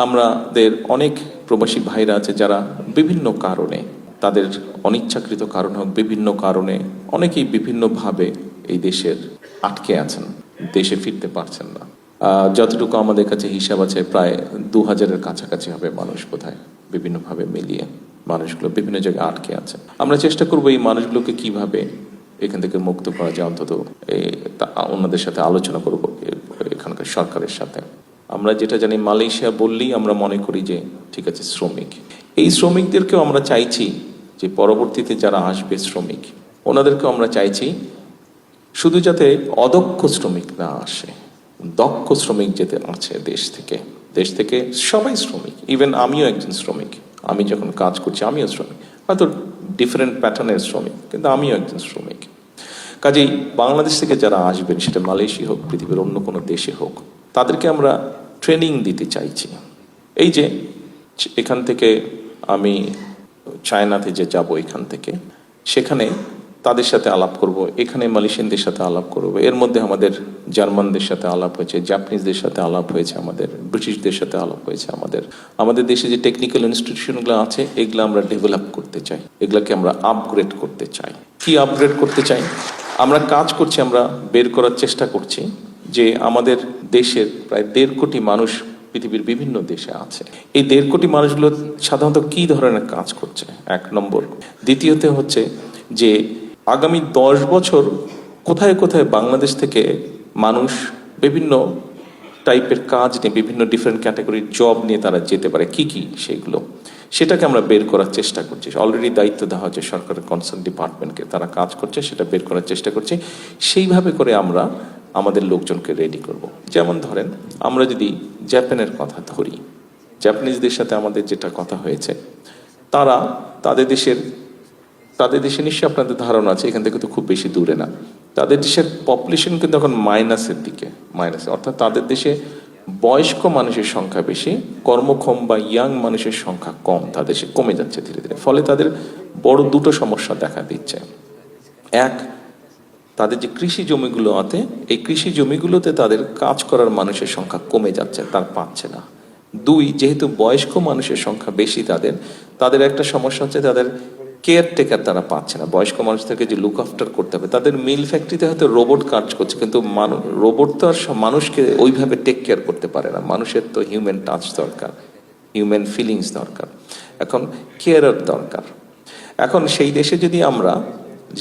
আমাদের অনেক প্রবাসী ভাইরা আছে যারা বিভিন্ন কারণে, তাদের অনিচ্ছাকৃত কারণ হোক, বিভিন্ন কারণে অনেকেই বিভিন্নভাবে এই দেশের আটকে আছেন, দেশে ফিরতে পারছেন না। যতটুকু আমাদের কাছে হিসাব আছে প্রায় 2000-এর কাছাকাছি হবে মানুষ, বোধহয় বিভিন্নভাবে মিলিয়ে মানুষগুলো বিভিন্ন জায়গায় আটকে আছে। আমরা চেষ্টা করবো এই মানুষগুলোকে কিভাবে এখান থেকে মুক্ত করা যায়, অন্তত অন্যদের সাথে আলোচনা করব এখানকার সরকারের সাথে। আমরা যেটা জানি, মালয়েশিয়া বললেই আমরা মনে করি যে ঠিক আছে শ্রমিক, এই শ্রমিকদেরকেও আমরা চাইছি যে পরবর্তীতে যারা আসবে শ্রমিক, ওনাদেরকেও আমরা চাইছি শুধু যাতে অদক্ষ শ্রমিক না আসে, দক্ষ শ্রমিক যেতে আছে দেশ থেকে সবাই শ্রমিক। ইভেন আমিও একজন শ্রমিক, আমি যখন কাজ করছি আমিও শ্রমিক, হয়তো ডিফারেন্ট প্যাটার্নের শ্রমিক, কিন্তু আমিও একজন শ্রমিক। কাজেই বাংলাদেশ থেকে যারা আসবেন, সেটা মালয়েশিয়া হোক, পৃথিবীর অন্য কোনো দেশে হোক, তাদেরকে আমরা ট্রেনিং দিতে চাইছি। এই যে এখান থেকে আমি চায়নাতে যে যাব, এখান থেকে সেখানে তাদের সাথে আলাপ করব, এখানে মালয়েশিয়ানদের সাথে আলাপ করব, এর মধ্যে আমাদের জার্মানদের সাথে আলাপ হয়েছে, জাপানিজদের সাথে আলাপ হয়েছে, আমাদের ব্রিটিশদের সাথে আলাপ হয়েছে। আমাদের দেশে যে টেকনিক্যাল ইনস্টিটিউশনগুলো আছে, এগুলো আমরা ডেভেলপ করতে চাই, এগুলোকে আমরা আপগ্রেড করতে চাই। কি আপগ্রেড করতে চাই? আমরা কাজ করছি, আমরা বের করার চেষ্টা করছি যে আমাদের দেশের প্রায় 1.5 কোটি মানুষ পৃথিবীর বিভিন্ন দেশে আছে। এই 1.5 কোটি মানুষগুলো সাধারণত কি ধরনের কাজ করছে, 1 নম্বর। দ্বিতীয়ত হচ্ছে যে আগামী 10 বছর কোথায় কোথায় বাংলাদেশ থেকে মানুষ বিভিন্ন টাইপের কাজ নিয়ে, বিভিন্ন ডিফারেন্ট ক্যাটাগরির জব নিয়ে তারা যেতে পারে, কি সেইগুলো, সেটাকে আমরা বের করার চেষ্টা করছি। অলরেডি দায়িত্ব দেওয়া হচ্ছে সরকারের কনসার্ন ডিপার্টমেন্টকে, তারা কাজ করছে, সেটা বের করার চেষ্টা করছি। সেইভাবে করে আমরা আমাদের লোকজনকে রেডি করব। যেমন ধরেন, আমরা যদি জাপানের কথা ধরি, জাপানিজদের সাথে আমাদের যেটা কথা হয়েছে, তারা তাদের দেশে নিশ্চয়ই আপনাদের ধারণা আছে, এখান থেকে তো খুব বেশি দূরে না, তাদের দেশের পপুলেশন কিন্তু এখন মাইনাসের দিকে, অর্থাৎ তাদের দেশে বয়স্ক মানুষের সংখ্যা বেশি, কর্মক্ষম বা ইয়াং মানুষের সংখ্যা কম, তাদের দেশে কমে যাচ্ছে ধীরে ধীরে। ফলে তাদের বড় 2টো সমস্যা দেখা দিচ্ছে। এক, তাদের যে কৃষি জমিগুলো আছে, এই কৃষি জমিগুলোতে তাদের কাজ করার মানুষের সংখ্যা কমে যাচ্ছে, তার পাচ্ছে না। 2, যেহেতু বয়স্ক মানুষের সংখ্যা বেশি, তাদের একটা সমস্যা হচ্ছে তাদের কেয়ারটেকার তারা পাচ্ছে না। বয়স্ক মানুষদেরকে যে লুক আফটার করতে হবে, তাদের মিল ফ্যাক্টরিতে হয়তো রোবট কাজ করছে, কিন্তু রোবট তো আর মানুষকে ওইভাবে টেক কেয়ার করতে পারে না। মানুষের তো হিউম্যান টাচ দরকার, হিউম্যান ফিলিংস দরকার, এখন কেয়ারার দরকার। এখন সেই দেশে যদি আমরা,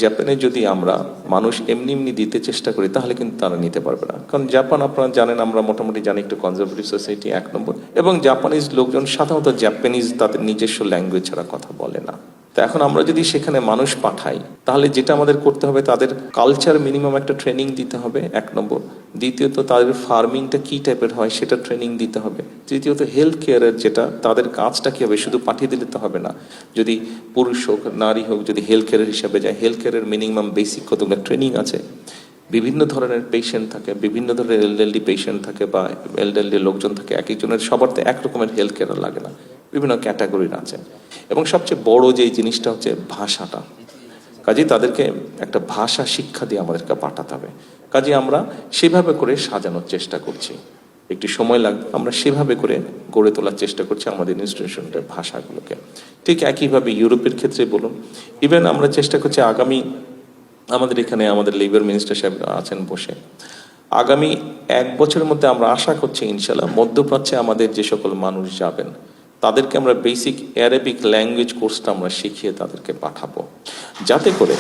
জাপানে যদি আমরা মানুষ এমনি দিতে চেষ্টা করি, তাহলে কিন্তু তারা নিতে পারবে না। কারণ জাপান, আপনারা জানেন, আমরা মোটামুটি জানি, একটু কনজারভেটিভ সোসাইটি 1 নম্বর, এবং জাপানিজ লোকজন সাধারণত জাপানিজ তাদের নিজস্ব ল্যাঙ্গুয়েজ ছাড়া কথা বলে না। তো এখন আমরা যদি সেখানে মানুষ পাঠাই, তাহলে যেটা আমাদের করতে হবে, তাদের কালচার মিনিমাম একটা ট্রেনিং দিতে হবে, 1 নম্বর। দ্বিতীয়ত, তাদের ফার্মিংটা কি টাইপের হয় সেটা ট্রেনিং দিতে হবে। তৃতীয়ত, হেলথ কেয়ারের যেটা, তাদের কাজটা কি হবে, শুধু পাঠিয়ে দিলে তো হবে না। যদি পুরুষ হোক, নারী হোক, যদি হেলথ কেয়ারের হিসাবে যায়, হেলথ কেয়ারের মিনিমাম বেসিক কতগুলো ট্রেনিং আছে। বিভিন্ন ধরনের পেশেন্ট থাকে, বিভিন্ন ধরনের এলডারলি পেশেন্ট থাকে বা এলডারলি লোকজন থাকে, এক একজনের সবার তো এক রকমের হেলথ কেয়ার লাগে না, বিভিন্ন ক্যাটাগরির আছে। এবং সবচেয়ে বড় যে জিনিসটা হচ্ছে ভাষাটা। কাজেই তাদেরকে একটা ভাষা শিক্ষা দিয়ে আমাদেরকে পাঠাতে হবে। কাজে আমরা সেভাবে করে সাজানোর চেষ্টা করছি, একটু সময় লাগবে, আমরা সেভাবে করে গড়ে তোলার চেষ্টা করছি আমাদের ইনস্টিটিউশনের ভাষাগুলোকে। ঠিক একইভাবে ইউরোপের ক্ষেত্রে বলুন, ইভেন আমরা চেষ্টা করছি আগামী, আমাদের এখানে আমাদের লেবার মিনিস্টার সাহেব আছেন বসে, আগামী 1 বছরের মধ্যে আমরা আশা করছি ইনশাল্লাহ মধ্যপ্রাচ্যে আমাদের যে সকল মানুষ যাবেন, তাদেরকে আমরা বেসিক অ্যারাবিক ল্যাঙ্গুয়েজ কোর্সটা আমরা শিখিয়ে তাদেরকে পাঠাবো, যাতে করে